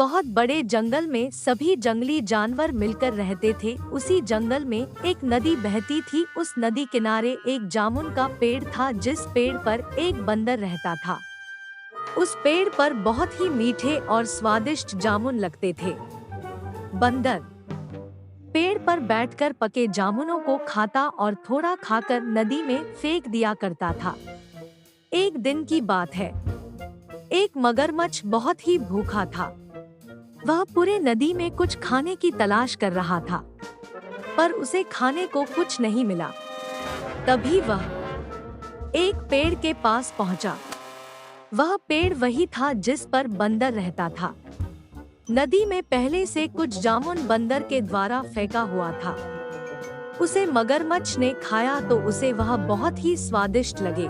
बहुत बड़े जंगल में सभी जंगली जानवर मिलकर रहते थे। उसी जंगल में एक नदी बहती थी। उस नदी किनारे एक जामुन का पेड़ था, जिस पेड़ पर एक बंदर रहता था। उस पेड़ पर बहुत ही मीठे और स्वादिष्ट जामुन लगते थे। बंदर पेड़ पर बैठकर पके जामुनों को खाता और थोड़ा खाकर नदी में फेंक दिया करता था। एक दिन की बात है, एक मगरमच्छ बहुत ही भूखा था। वह पूरे नदी में कुछ खाने की तलाश कर रहा था, पर उसे खाने को कुछ नहीं मिला। तभी वह एक पेड़ के पास पहुंचा। वह पेड़ वही था जिस पर बंदर रहता था। नदी में पहले से कुछ जामुन बंदर के द्वारा फेंका हुआ था। उसे मगरमच्छ ने खाया तो उसे वह बहुत ही स्वादिष्ट लगे।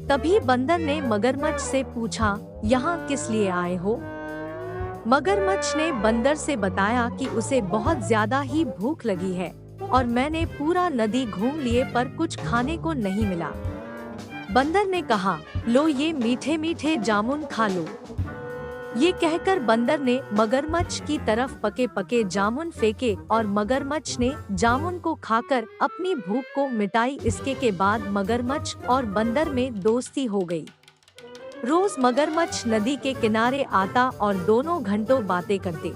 तभी बंदर ने मगरमच्छ से पूछा, यहाँ किस लिए आए हो? मगरमच्छ ने बंदर से बताया कि उसे बहुत ज्यादा ही भूख लगी है और मैंने पूरा नदी घूम लिए पर कुछ खाने को नहीं मिला। बंदर ने कहा, लो ये मीठे मीठे जामुन खा लो। ये कहकर बंदर ने मगरमच्छ की तरफ पके पके जामुन फेंके और मगरमच्छ ने जामुन को खाकर अपनी भूख को मिटाई। इसके के बाद मगरमच्छ और बंदर में दोस्ती हो गई। रोज मगरमच्छ नदी के किनारे आता और दोनों घंटों बातें करते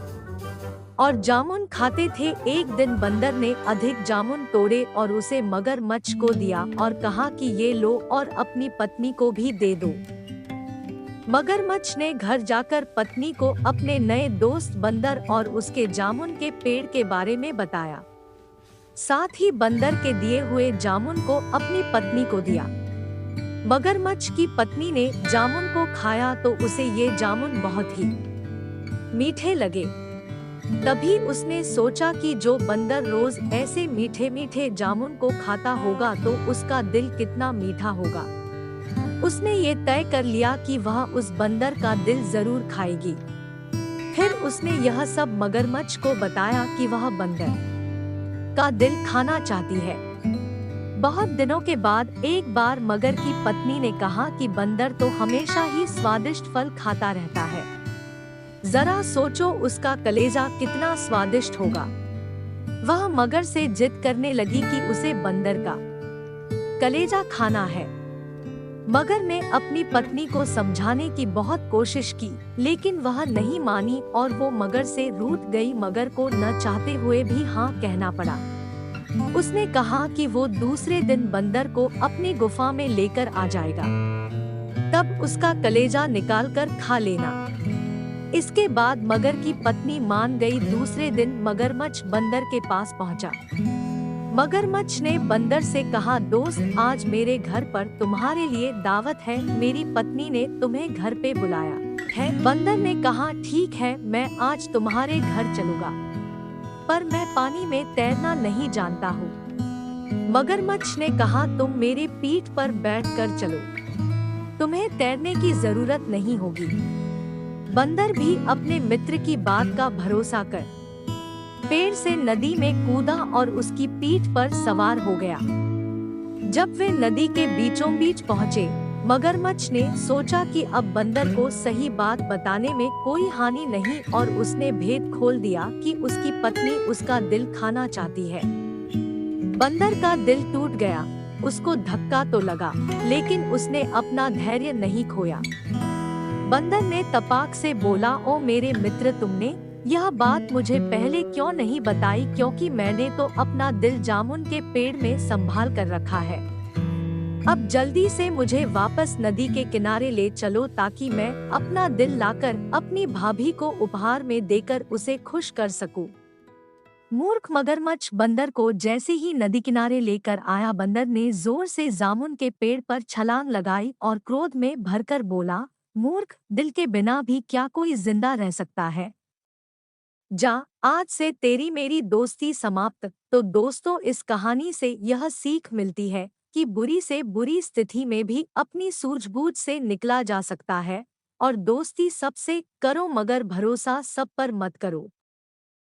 और जामुन खाते थे। एक दिन बंदर ने अधिक जामुन तोड़े और उसे मगरमच्छ को दिया और कहा कि ये लो और अपनी पत्नी को भी दे दो। मगरमच्छ ने घर जाकर पत्नी को अपने नए दोस्त बंदर और उसके जामुन के पेड़ के बारे में बताया। साथ ही बंदर के दिए हुए जामुन को अपनी पत्नी को दिया। मगरमच्छ की पत्नी ने जामुन को खाया तो उसे ये जामुन बहुत ही मीठे लगे। तभी उसने सोचा कि जो बंदर रोज ऐसे मीठे मीठे जामुन को खाता होगा तो उसका दिल कितना मीठा होगा। उसने ये तय कर लिया कि वह उस बंदर का दिल जरूर खाएगी। फिर उसने यह सब मगरमच्छ को बताया कि वह बंदर का दिल खाना चाहती है। बहुत दिनों के बाद एक बार मगर की पत्नी ने कहा कि बंदर तो हमेशा ही स्वादिष्ट फल खाता रहता है। जरा सोचो उसका कलेजा कितना स्वादिष्ट होगा। वह मगर से जिद करने लगी कि उसे बंदर का कलेजा खाना है। मगर ने अपनी पत्नी को समझाने की बहुत कोशिश की, लेकिन वह नहीं मानी और वो मगर से रूठ गई। मगर को न चाहते हुए भी हाँ कहना पड़ा। उसने कहा कि वो दूसरे दिन बंदर को अपनी गुफा में लेकर आ जाएगा, तब उसका कलेजा निकालकर खा लेना। इसके बाद मगर की पत्नी मान गई। दूसरे दिन मगरमच्छ बंदर के पास पहुंचा। मगरमच्छ ने बंदर से कहा, दोस्त आज मेरे घर पर तुम्हारे लिए दावत है। मेरी पत्नी ने तुम्हें घर पे बुलाया है। बंदर ने कहा, ठीक है मैं आज तुम्हारे घर चलूंगा, पर मैं पानी में तैरना नहीं जानता हूँ। मगरमच्छ ने कहा, तुम मेरे पीठ पर बैठकर चलो, तुम्हें तैरने की जरूरत नहीं होगी। बंदर भी अपने मित्र की बात का भरोसा कर पेड़ से नदी में कूदा और उसकी पीठ पर सवार हो गया। जब वे नदी के बीचों बीच पहुँचे, मगरमच्छ ने सोचा कि अब बंदर को सही बात बताने में कोई हानि नहीं और उसने भेद खोल दिया कि उसकी पत्नी उसका दिल खाना चाहती है। बंदर का दिल टूट गया। उसको धक्का तो लगा, लेकिन उसने अपना धैर्य नहीं खोया। बंदर ने तपाक से बोला, ओ मेरे मित्र, तुमने यह बात मुझे पहले क्यों नहीं बताई? क्योंकि मैंने तो अपना दिल जामुन के पेड़ में संभाल कर रखा है। अब जल्दी से मुझे वापस नदी के किनारे ले चलो ताकि मैं अपना दिल लाकर अपनी भाभी को उपहार में देकर उसे खुश कर सकूं। मूर्ख मगरमच्छ बंदर को जैसे ही नदी किनारे लेकर आया, बंदर ने जोर से जामुन के पेड़ पर छलांग लगाई और क्रोध में भरकर बोला, मूर्ख, दिल के बिना भी क्या कोई जिंदा रह सकता है? जा, आज से तेरी मेरी दोस्ती समाप्त। तो दोस्तों, इस कहानी से यह सीख मिलती है कि बुरी से बुरी स्थिति में भी अपनी सूझबूझ से निकला जा सकता है और दोस्ती सबसे करो मगर भरोसा सब पर मत करो।